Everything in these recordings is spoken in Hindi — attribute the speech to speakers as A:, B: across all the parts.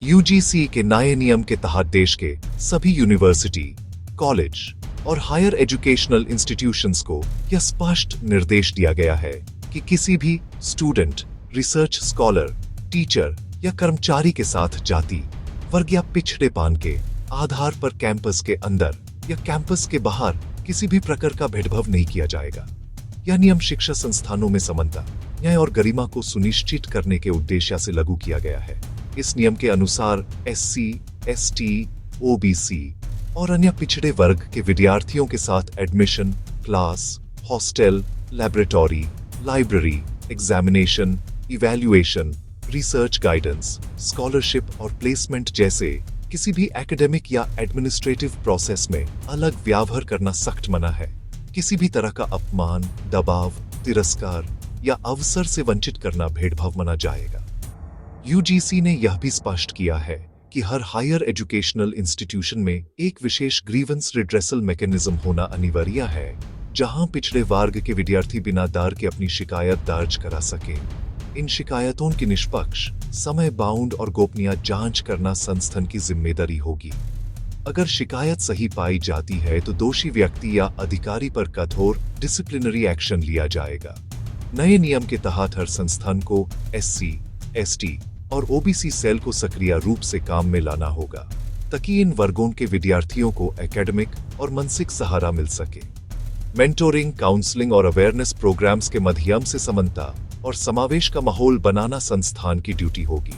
A: यूजीसी के नए नियम के तहत देश के सभी यूनिवर्सिटी, कॉलेज और हायर एजुकेशनल इंस्टीट्यूशंस को यह स्पष्ट निर्देश दिया गया है कि किसी भी स्टूडेंट, रिसर्च स्कॉलर, टीचर या कर्मचारी के साथ जाति, वर्ग या पिछड़ेपन के आधार पर कैंपस के अंदर या कैंपस के बाहर किसी भी प्रकार का भेदभाव नहीं किया जाएगा। यह नियम शिक्षा संस्थानों में समानता, न्याय और गरिमा को सुनिश्चित करने के उद्देश्य से लागू किया गया है। इस नियम के अनुसार एससी, एसटी, ओबीसी और अन्य पिछड़े वर्ग के विद्यार्थियों के साथ admission, class, hostel, laboratory, library, examination, evaluation, research guidance, scholarship और प्लेसमेंट जैसे किसी भी एकेडमिक या एडमिनिस्ट्रेटिव प्रोसेस में अलग व्यवहार करना सख्त मना है। किसी भी तरह का अपमान, दबाव, तिरस्कार या अवसर से वंचित करना भेदभाव माना जाएगा। यूजीसी ने यह भी स्पष्ट किया है कि हर हायर एजुकेशनल इंस्टीट्यूशन में एक विशेष ग्रीवेंस रिड्रेसल मैकेनिज्म होना अनिवार्य है, जहां पिछड़े वर्ग के विद्यार्थी बिना डर के अपनी शिकायत दर्ज करा सके। इन शिकायतों की निष्पक्ष, समय बाउंड और गोपनीय जांच करना संस्थान की जिम्मेदारी होगी। अगर शिकायत सही पाई जाती है तो दोषी व्यक्ति या अधिकारी पर कठोर डिसिप्लिनरी एक्शन लिया जाएगा। नए नियम के तहत हर संस्थान को एससी, एसटी और ओबीसी सेल को सक्रिय रूप से काम में लाना होगा, ताकि इन वर्गों के विद्यार्थियों को एकेडमिक और मानसिक सहारा मिल सके। मेंटोरिंग, काउंसलिंग और अवेयरनेस प्रोग्राम्स के माध्यम से समानता और समावेश का माहौल बनाना संस्थान की ड्यूटी होगी।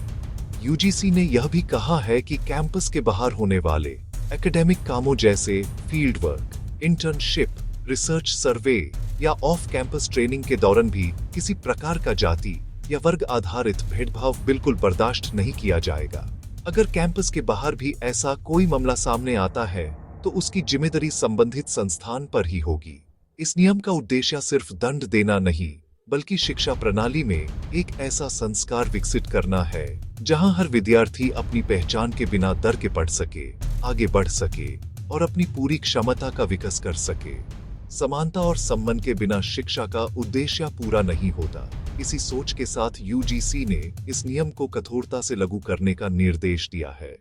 A: यूजीसी ने यह भी कहा है कि कैंपस के बाहर होने वाले एकेडमिक कामों जैसे फील्ड वर्क, इंटर्नशिप, रिसर्च सर्वे या ऑफ कैंपस ट्रेनिंग के दौरान भी किसी प्रकार का जाति या वर्ग आधारित भेदभाव बिल्कुल बर्दाश्त नहीं किया जाएगा। अगर कैंपस के बाहर भी ऐसा कोई मामला सामने आता है तो उसकी जिम्मेदारी संबंधित संस्थान पर ही होगी। इस नियम का उद्देश्य सिर्फ दंड देना नहीं, बल्कि शिक्षा प्रणाली में एक ऐसा संस्कार विकसित करना है जहां हर विद्यार्थी अपनी पहचान के बिना डर के पढ़ सके, आगे बढ़ सके और अपनी पूरी क्षमता का विकास कर सके। समानता और सम्मान के बिना शिक्षा का उद्देश्य पूरा नहीं होता। इसी सोच के साथ यूजीसी ने इस नियम को कठोरता से लागू करने का निर्देश दिया है।